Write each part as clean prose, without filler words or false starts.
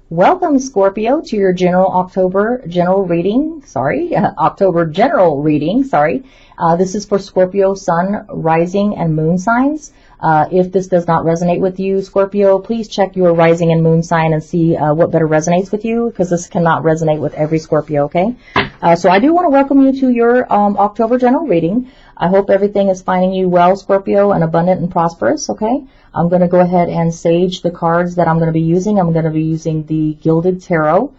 Welcome, Scorpio, to your October general reading. This is for Scorpio, Sun, Rising, and Moon signs. If this does not resonate with you, Scorpio, please check your rising and moon sign and see what better resonates with you, because this cannot resonate with every Scorpio, okay? So I do want to welcome you to your October general reading. I hope everything is finding you well, Scorpio, and abundant and prosperous, okay? I'm going to go ahead and sage the cards that I'm going to be using. I'm going to be using the Gilded Tarot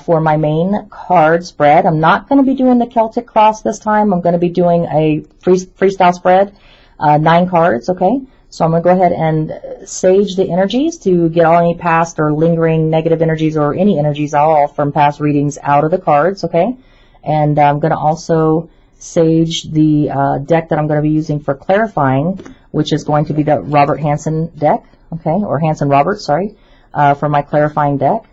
for my main card spread. I'm not going to be doing the Celtic Cross this time. I'm going to be doing a freestyle spread, 9 cards, okay? So I'm going to go ahead and sage the energies to get all any past or lingering negative energies or any energies at all from past readings out of the cards, okay? And I'm going to also sage the deck that I'm going to be using for clarifying, which is going to be the Robert Hansen deck, okay, or Hansen-Roberts, sorry, for my clarifying deck.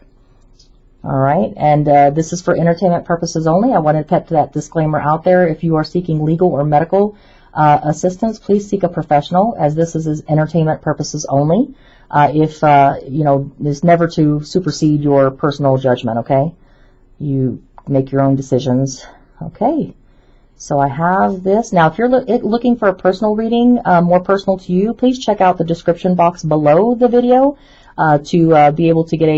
All right, and this is for entertainment purposes only. I wanted to put that disclaimer out there. If you are seeking legal or medical assistance, please seek a professional, as this is entertainment purposes only. It's never to supersede your personal judgment, okay? You make your own decisions, okay? So I have this. Now, if you're looking for a personal reading, more personal to you, please check out the description box below the video to be able to get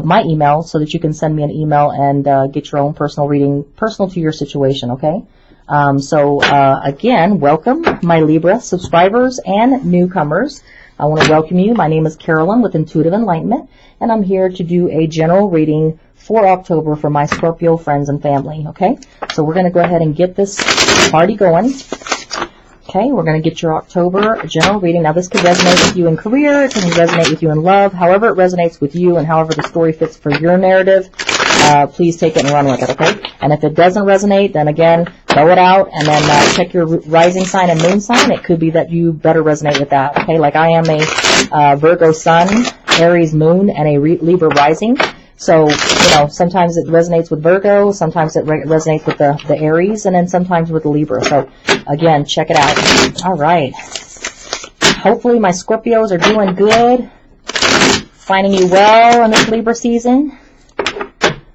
my email, so that you can send me an email and get your own personal reading, personal to your situation, okay? Again, welcome, my Libra subscribers and newcomers. I want to welcome you. My name is Carolyn with Intuitive Enlightenment, and I'm here to do a general reading for October for my Scorpio friends and family, okay? So we're going to go ahead and get this party going. Okay, we're going to get your October general reading. Now, this could resonate with you in career, it can resonate with you in love, however it resonates with you and however the story fits for your narrative. Please take it and run with it, okay? And if it doesn't resonate, then again, throw it out and then check your rising sign and moon sign. It could be that you better resonate with that, okay? Like I am a Virgo sun, Aries moon, and a Libra rising. So, sometimes it resonates with Virgo, sometimes it resonates with the Aries, and then sometimes with the Libra. So, again, check it out. All right. Hopefully my Scorpios are doing good, finding you well in this Libra season.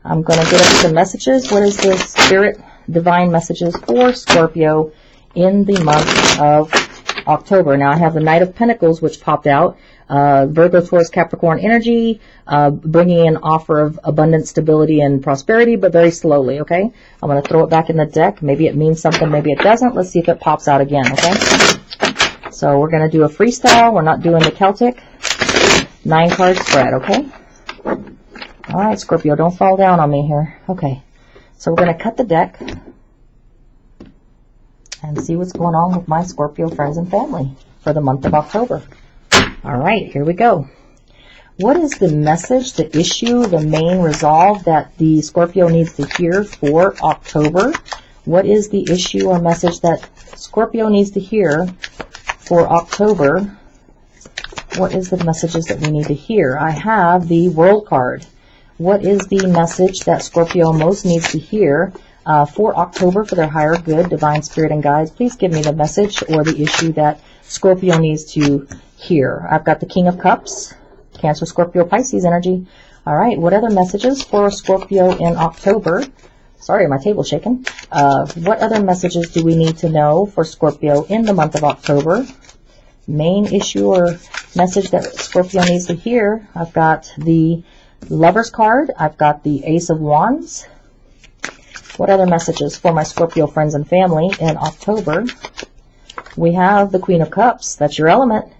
I'm going to get us some messages. What is the Spirit Divine messages for Scorpio in the month of October? Now, I have the Knight of Pentacles, which popped out. Virgo, Taurus, Capricorn energy, bringing in offer of abundance, stability, and prosperity, but very slowly, okay? I'm going to throw it back in the deck. Maybe it means something, maybe it doesn't. Let's see if it pops out again, okay? So we're going to do a freestyle. We're not doing the Celtic. 9-card spread, okay? All right, Scorpio, don't fall down on me here. Okay, so we're going to cut the deck and see what's going on with my Scorpio friends and family for the month of October. All right, here we go. What is the message, the issue, the main resolve that the Scorpio needs to hear for October? What is the issue or message that Scorpio needs to hear for October? What is the messages that we need to hear? I have the World card. What is the message that Scorpio most needs to hear for October for their higher good, divine spirit, and guides? Please give me the message or the issue that Scorpio needs to hear. I've got the King of Cups, Cancer, Scorpio, Pisces energy. All right, what other messages for Scorpio in October? Sorry, my table's shaking. What other messages do we need to know for Scorpio in the month of October? Main issue or message that Scorpio needs to hear. I've got the Lover's card. I've got the Ace of Wands. What other messages for my Scorpio friends and family in October? We have the Queen of Cups. That's your element.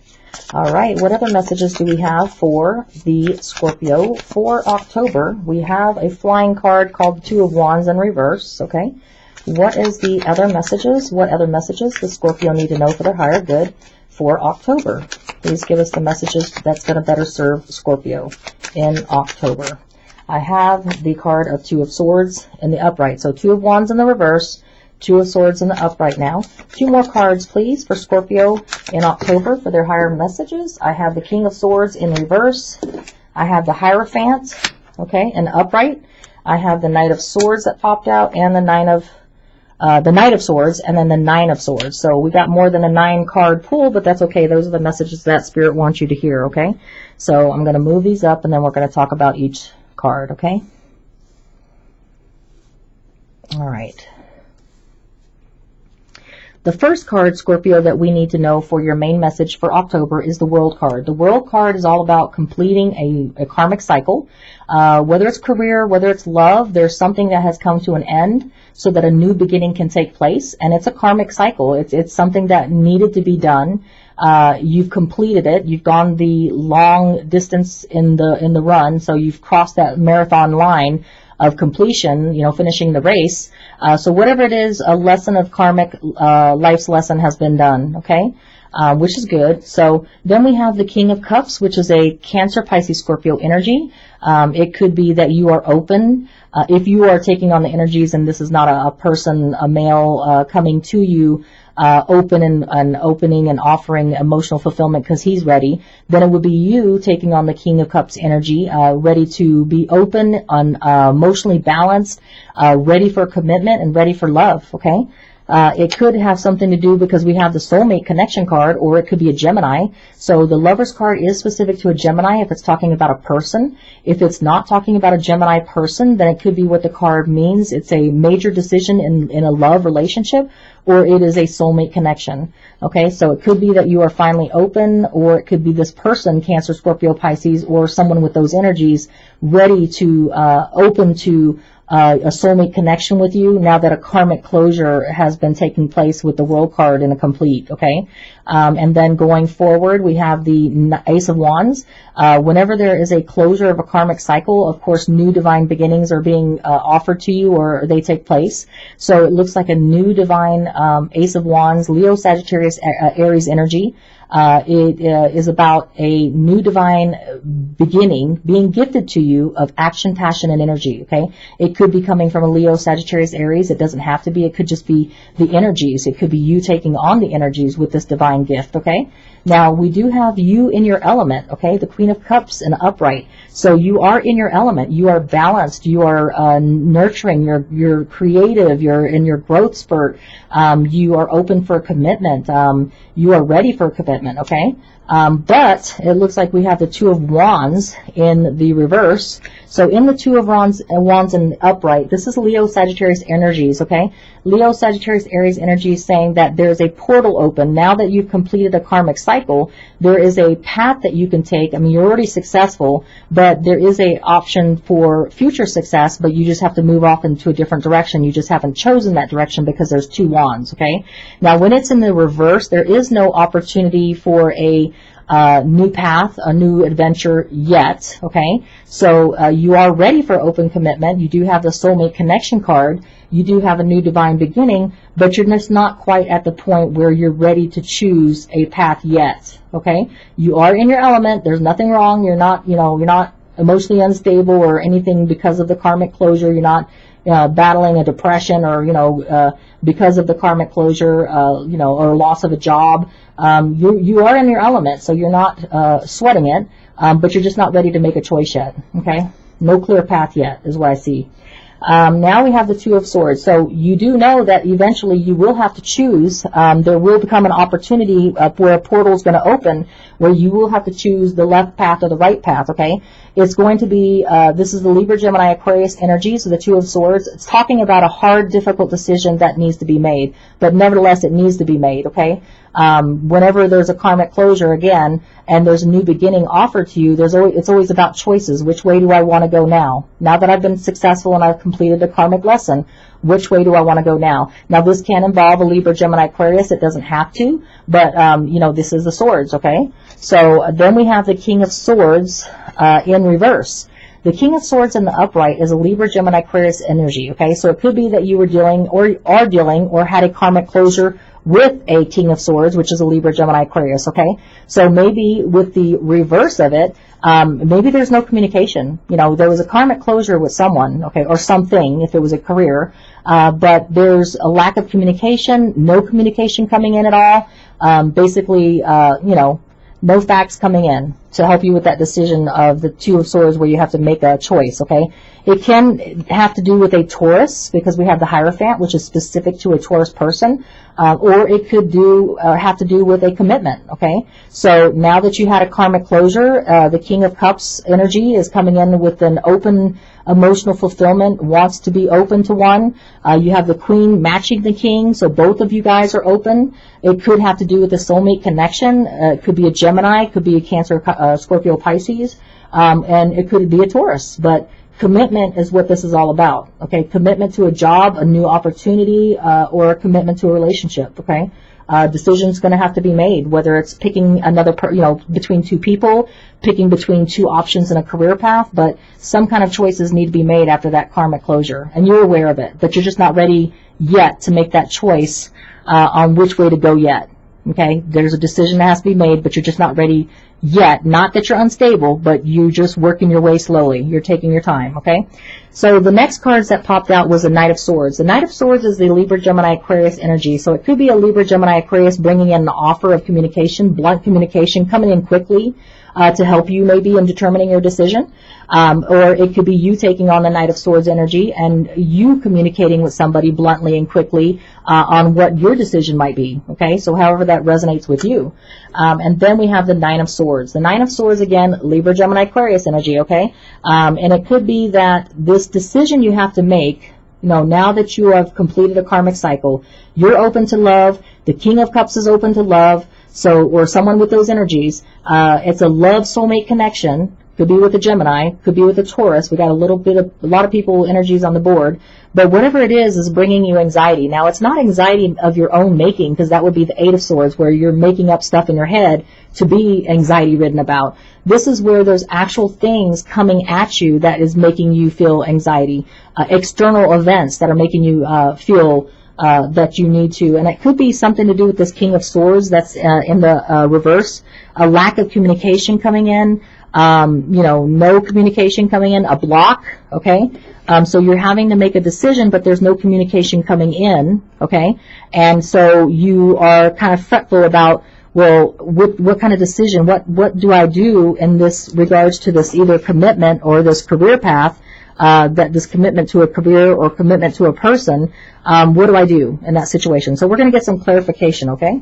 All right, what other messages do we have for the Scorpio for October? We have a flying card called the Two of Wands in reverse, okay? What is the other messages? What other messages does Scorpio need to know for their higher good for October? Please give us the messages that's going to better serve Scorpio in October. I have the card of Two of Swords in the upright. So Two of Wands in the reverse, Two of Swords in the upright now. 2 more cards, please, for Scorpio in October for their higher messages. I have the King of Swords in reverse. I have the Hierophant, okay, in the upright. I have the Knight of Swords that popped out and the Nine of the Knight of Swords, and then the Nine of Swords. So we got more than a 9-card pool, but that's okay. Those are the messages that Spirit wants you to hear, okay? So I'm going to move these up, and then we're going to talk about each card, okay? All right. The first card, Scorpio, that we need to know for your main message for October is the World card. The World card is all about completing a karmic cycle. Whether it's career, whether it's love, there's something that has come to an end so that a new beginning can take place. And it's a karmic cycle. It's something that needed to be done. You've completed it. You've gone the long distance in the run. So you've crossed that marathon line of completion, you know, finishing the race. So whatever it is, a lesson of karmic, life's lesson has been done, okay? Which is good. So then we have the King of Cups, which is a Cancer, Pisces, Scorpio energy. It could be that you are open. If you are taking on the energies, and this is not a person, a male, coming to you, open and opening and offering emotional fulfillment because he's ready, then it would be you taking on the King of Cups energy, ready to be open, emotionally balanced, ready for commitment and ready for love, okay? It could have something to do because we have the Soulmate connection card, or it could be a Gemini. So the Lovers card is specific to a Gemini if it's talking about a person. If it's not talking about a Gemini person, then it could be what the card means. It's a major decision in a love relationship, or it is a soulmate connection. Okay, so it could be that you are finally open, or it could be this person, Cancer, Scorpio, Pisces, or someone with those energies ready to open to a soulmate connection with you now that a karmic closure has been taking place with the World card in a complete, okay? And then going forward, we have the Ace of Wands. Whenever there is a closure of a karmic cycle, of course, new divine beginnings are being offered to you, or they take place. So it looks like a new divine Ace of Wands, Leo, Sagittarius, Aries energy. It is about a new divine beginning being gifted to you of action, passion, and energy, okay? It could be coming from a Leo, Sagittarius, Aries. It doesn't have to be. It could just be the energies. It could be you taking on the energies with this divine gift, okay? Now, we do have you in your element, okay? The Queen of Cups and upright. So you are in your element. You are balanced. You are nurturing. You're creative. You're in your growth spurt. You are open for commitment. You are ready for commitment, okay? But it looks like we have the Two of Wands in the reverse. So in the Two of Wands in upright, this is Leo, Sagittarius energies, okay? Leo, Sagittarius, Aries energy is saying that there's a portal open. Now that you've completed a karmic cycle, there is a path that you can take. I mean, you're already successful, but there is a option for future success, but you just have to move off into a different direction. You just haven't chosen that direction because there's two wands, okay? Now, when it's in the reverse, there is no opportunity for a new path, a new adventure yet, okay? So you are ready for open commitment. You do have the soulmate connection card. You do have a new divine beginning, but you're just not quite at the point where you're ready to choose a path yet, okay? You are in your element. There's nothing wrong. You're not, you're not emotionally unstable or anything because of the karmic closure. You're not battling a depression or, because of the karmic closure, or loss of a job. You are in your element, so you're not sweating it, but you're just not ready to make a choice yet, okay? No clear path yet is what I see. Now we have the Two of Swords. So you do know that eventually you will have to choose. There will become an opportunity where a portal is going to open where you will have to choose the left path or the right path, okay? It's going to be, this is the Libra, Gemini, Aquarius energy, so the Two of Swords. It's talking about a hard, difficult decision that needs to be made, but nevertheless it needs to be made, okay? Whenever there's a karmic closure again and there's a new beginning offered to you, it's always about choices. Which way do I want to go now? Now that I've been successful and I've completed the karmic lesson, which way do I want to go now? Now this can involve a Libra, Gemini, Aquarius. It doesn't have to, but this is the swords, okay? So then we have the King of Swords in reverse. The King of Swords in the upright is a Libra, Gemini, Aquarius energy, okay? So it could be that you were dealing or are dealing or had a karmic closure with a King of Swords, which is a Libra, Gemini, Aquarius, okay? So maybe with the reverse of it, maybe there's no communication. There was a karmic closure with someone, okay, or something, if it was a career, but there's a lack of communication, no communication coming in at all. Basically, no facts coming in, to help you with that decision of the Two of Swords where you have to make a choice, okay? It can have to do with a Taurus because we have the Hierophant, which is specific to a Taurus person, or it could have to do with a commitment, okay? So now that you had a karmic closure, the King of Cups energy is coming in with an open emotional fulfillment, wants to be open to one. You have the Queen matching the King, so both of you guys are open. It could have to do with the soulmate connection. It could be a Gemini, it could be a Cancer, Scorpio, Pisces, and it could be a Taurus. But commitment is what this is all about, okay? Commitment to a job, a new opportunity, or a commitment to a relationship, okay? Decision's going to have to be made, whether it's picking another, between two people, picking between two options in a career path, but some kind of choices need to be made after that karmic closure, and you're aware of it, but you're just not ready yet to make that choice on which way to go yet, okay? There's a decision that has to be made, but you're just not ready yet. Not that you're unstable, but you're just working your way slowly. You're taking your time, okay? So the next cards that popped out was the Knight of Swords. The Knight of Swords is the Libra, Gemini, Aquarius energy. So it could be a Libra, Gemini, Aquarius bringing in an offer of communication, blunt communication, coming in quickly to help you maybe in determining your decision. Or it could be you taking on the Knight of Swords energy and you communicating with somebody bluntly and quickly on what your decision might be, okay? So however that resonates with you. And then we have the Nine of Swords. The Nine of Swords, again, Libra, Gemini, Aquarius energy, okay? And it could be that this decision you have to make, now that you have completed a karmic cycle, you're open to love, the King of Cups is open to love, or someone with those energies. It's a love soulmate connection. Could be with a Gemini, could be with a Taurus. We got a lot of people energies on the board, but whatever it is bringing you anxiety. Now, it's not anxiety of your own making, because that would be the Eight of Swords, where you're making up stuff in your head to be anxiety ridden about. This is where there's actual things coming at you that is making you feel anxiety, external events that are making you feel that you need to, and it could be something to do with this King of Swords that's in the reverse, a lack of communication coming in, no communication coming in, a block, okay? So you're having to make a decision, but there's no communication coming in, okay? And so you are kind of fretful about, well, what kind of decision, what do I do in this regards to this either commitment or this career path, that this commitment to a career or commitment to a person, what do I do in that situation? So we're going to get some clarification, okay?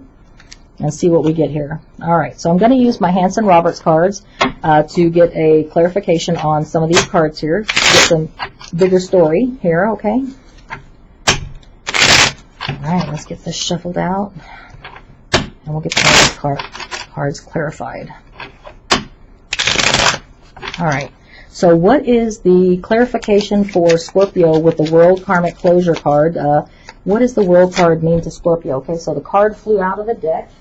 And see what we get here. All right, so I'm going to use my Hanson Roberts cards to get a clarification on some of these cards here, get some bigger story here, okay? All right, let's get this shuffled out, and we'll get some of these cards clarified. All right, so what is the clarification for Scorpio with the World Karmic Closure card? What does the World card mean to Scorpio? Okay, so the card flew out of the deck,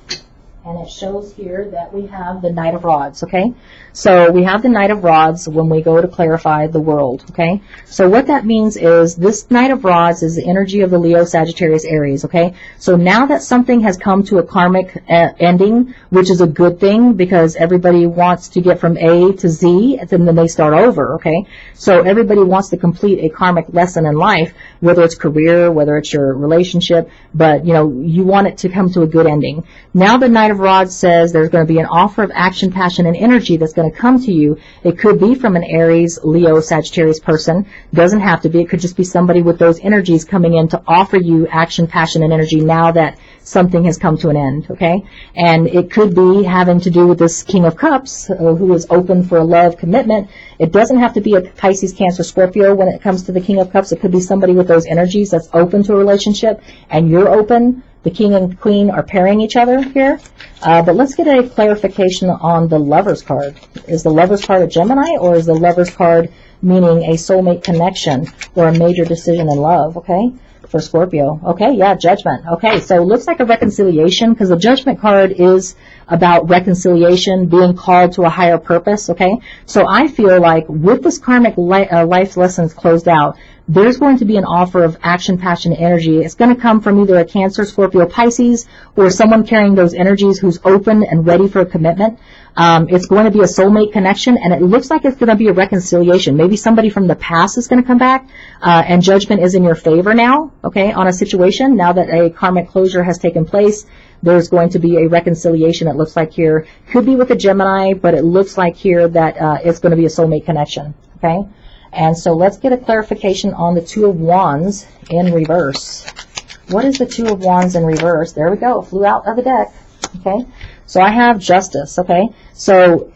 and it shows here that we have the Knight of Rods, okay? So we have the Knight of Rods when we go to clarify the World, okay? So what that means is this Knight of Rods is the energy of the Leo, Sagittarius, Aries, okay? So now that something has come to a karmic ending, which is a good thing because everybody wants to get from A to Z, and then they start over, okay? So everybody wants to complete a karmic lesson in life, whether it's career, whether it's your relationship, but, you want it to come to a good ending. Now the Knight of Rods says there's going to be an offer of action, passion, and energy that's going to come to you. It could be from an Aries, Leo, Sagittarius person. Doesn't have to be. It could just be somebody with those energies coming in to offer you action, passion, and energy now that something has come to an end, okay? And it could be having to do with this King of Cups, who is open for a love commitment. It doesn't have to be a Pisces, Cancer, Scorpio when it comes to the King of Cups. It could be somebody with those energies that's open to a relationship, and you're open. The King and Queen are pairing each other here. But let's get a clarification on the Lover's card. Is the Lover's card a Gemini, or is the Lover's card meaning a soulmate connection or a major decision in love, okay? For Scorpio. Okay, yeah, Judgment. Okay, so it looks like a reconciliation, because the Judgment card is about reconciliation, being called to a higher purpose, okay? So I feel like with this karmic life lessons closed out, there's going to be an offer of action, passion, energy. It's going to come from either a Cancer, Scorpio, Pisces, or someone carrying those energies who's open and ready for a commitment. It's going to be a soulmate connection, and it looks like it's going to be a reconciliation. Maybe somebody from the past is going to come back, and judgment is in your favor now, okay, on a situation. Now that a karmic closure has taken place, there's going to be a reconciliation, it looks like here. Could be with a Gemini, but it looks like here that it's going to be a soulmate connection, okay? And so let's get a clarification on the Two of Wands in reverse. What is the Two of Wands in reverse? There we go. Flew out of the deck. Okay. So I have Justice. Okay. So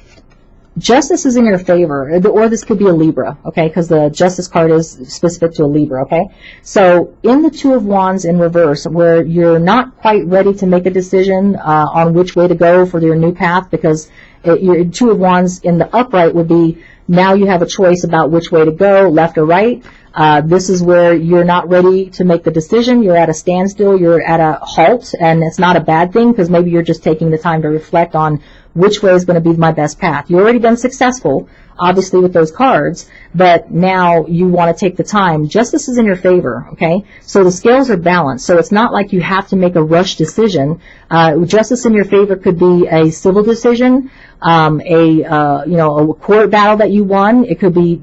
Justice is in your favor, or this could be a Libra. Okay. Because the Justice card is specific to a Libra. Okay. So in the Two of Wands in reverse, where you're not quite ready to make a decision on which way to go for your new path, because your Two of Wands in the upright would be, now you have a choice about which way to go, left or right. This is where you're not ready to make the decision. You're at a standstill. You're at a halt, and it's not a bad thing, because maybe you're just taking the time to reflect on which way is going to be my best path. You've already been successful, obviously, with those cards, but now you want to take the time. Justice is in your favor, okay? So the scales are balanced. So it's not like you have to make a rush decision. Justice in your favor could be a civil decision, a court battle that you won. It could be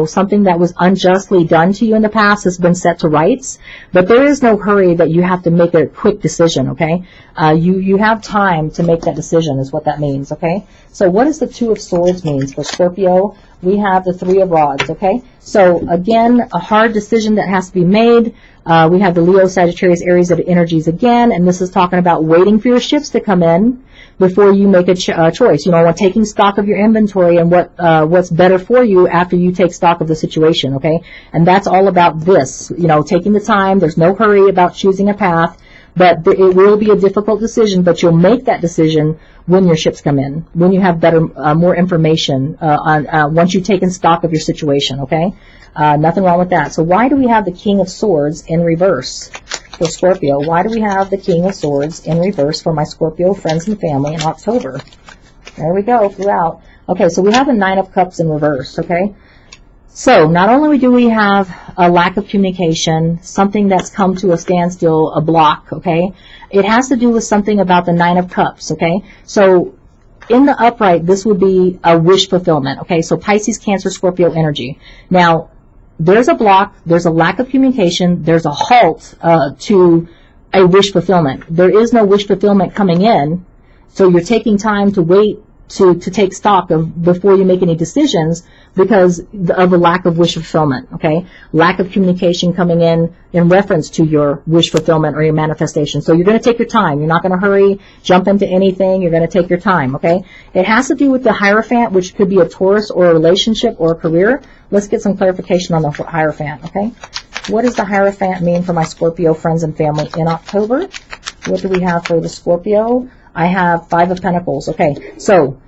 something that was unjustly done to you in the past has been set to rights. But there is no hurry that you have to make a quick decision, okay? You have time to make that decision is what that means, okay? So what does the Two of Swords mean for Scorpio? We have the Three of Rods, okay? So again, a hard decision that has to be made. We have the Leo, Sagittarius, Aries of energies again, and this is talking about waiting for your shifts to come in before you make a choice. Taking stock of your inventory and what's better for you after you take stock of the situation, okay? And that's all about this, taking the time. There's no hurry about choosing a path, but it will be a difficult decision, but you'll make that decision when your ships come in, when you have better, more information once you've taken stock of your situation, okay? Nothing wrong with that. So why do we have the King of Swords in reverse for Scorpio? Why do we have the King of Swords in reverse for my Scorpio friends and family in October? There we go, flew out. Okay, so we have the Nine of Cups in reverse, okay? So not only do we have a lack of communication, something that's come to a standstill, a block, okay? It has to do with something about the Nine of Cups, okay? So in the upright, this would be a wish fulfillment, okay? So Pisces, Cancer, Scorpio energy. Now, there's a block, there's a lack of communication, there's a halt to a wish fulfillment. There is no wish fulfillment coming in, so you're taking time to wait to take stock of before you make any decisions because of the lack of wish fulfillment, okay? Lack of communication coming in reference to your wish fulfillment or your manifestation. So you're going to take your time. You're not going to hurry, jump into anything. You're going to take your time, okay? It has to do with the Hierophant, which could be a Taurus or a relationship or a career. Let's get some clarification on the Hierophant, okay? What does the Hierophant mean for my Scorpio friends and family in October? What do we have for the Scorpio? I have Five of Pentacles. Okay, so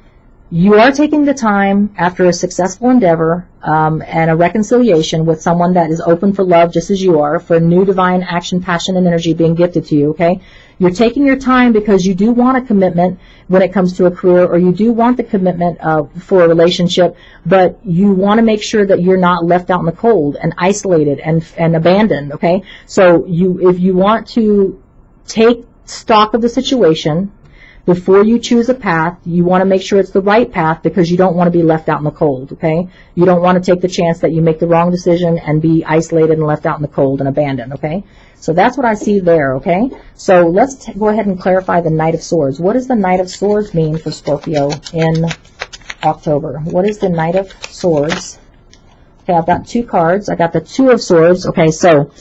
you are taking the time after a successful endeavor and a reconciliation with someone that is open for love just as you are, for new divine action, passion, and energy being gifted to you, okay? You're taking your time because you do want a commitment when it comes to a career, or you do want the commitment for a relationship, but you want to make sure that you're not left out in the cold and isolated and abandoned, okay? So if you want to take stock of the situation, before you choose a path, you want to make sure it's the right path because you don't want to be left out in the cold, okay? You don't want to take the chance that you make the wrong decision and be isolated and left out in the cold and abandoned, okay? So that's what I see there, okay? So let's go ahead and clarify the Knight of Swords. What does the Knight of Swords mean for Scorpio in October? What is the Knight of Swords? Okay, I've got two cards. I got the Two of Swords. Okay, so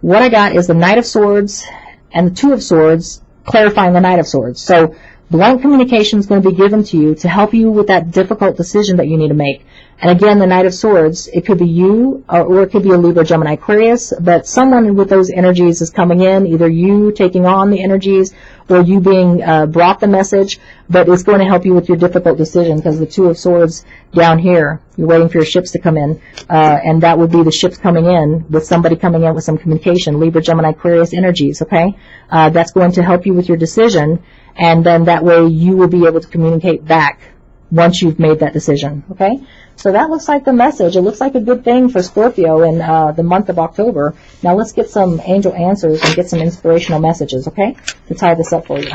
what I got is the Knight of Swords and the Two of Swords, clarifying the Knight of Swords. So blunt communication is going to be given to you to help you with that difficult decision that you need to make. And again, the Knight of Swords, it could be you or it could be a Libra, Gemini, Aquarius, but someone with those energies is coming in, either you taking on the energies or you being brought the message, but it's going to help you with your difficult decision because the Two of Swords down here, you're waiting for your ships to come in, and that would be the ships coming in with somebody coming in with some communication, Libra, Gemini, Aquarius energies, okay? That's going to help you with your decision, and then that way you will be able to communicate back once you've made that decision, okay? So that looks like the message. It looks like a good thing for Scorpio in the month of October. Now let's get some angel answers and get some inspirational messages, okay, to tie this up for you.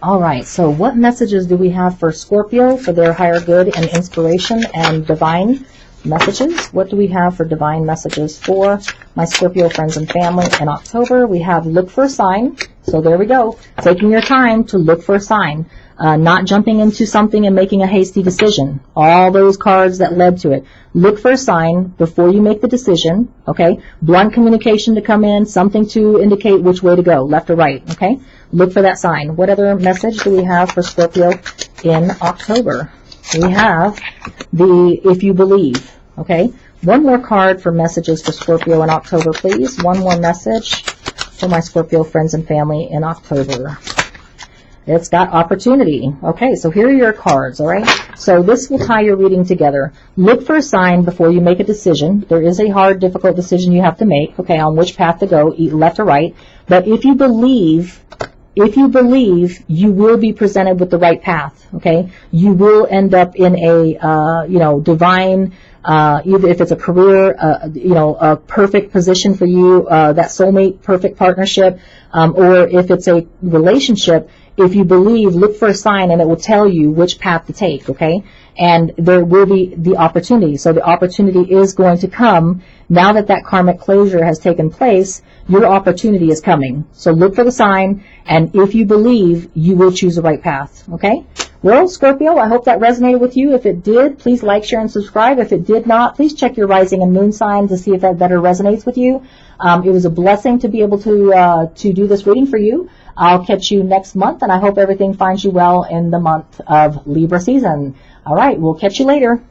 All right, so what messages do we have for Scorpio for their higher good and inspiration and divine messages? What do we have for divine messages for my Scorpio friends and family in October? We have look for a sign. So there we go. Taking your time to look for a sign. Not jumping into something and making a hasty decision. All those cards that led to it. Look for a sign before you make the decision, okay? Blunt communication to come in, something to indicate which way to go, left or right, okay? Look for that sign. What other message do we have for Scorpio in October? We have the if you believe, okay? One more card for messages for Scorpio in October, please. One more message for my Scorpio friends and family in October. It's got opportunity. Okay, so here are your cards, all right? So this will tie your reading together. Look for a sign before you make a decision. There is a hard, difficult decision you have to make, okay, on which path to go, left or right. But if you believe, you will be presented with the right path, okay? You will end up in a, divine, either if it's a career, a perfect position for you, that soulmate, perfect partnership, or if it's a relationship, if you believe, look for a sign and it will tell you which path to take, okay? And there will be the opportunity. So the opportunity is going to come. Now that that karmic closure has taken place, your opportunity is coming. So look for the sign, and if you believe, you will choose the right path, okay? Well, Scorpio, I hope that resonated with you. If it did, please like, share, and subscribe. If it did not, please check your rising and moon sign to see if that better resonates with you. It was a blessing to be able to do this reading for you. I'll catch you next month, and I hope everything finds you well in the month of Libra season. All right, we'll catch you later.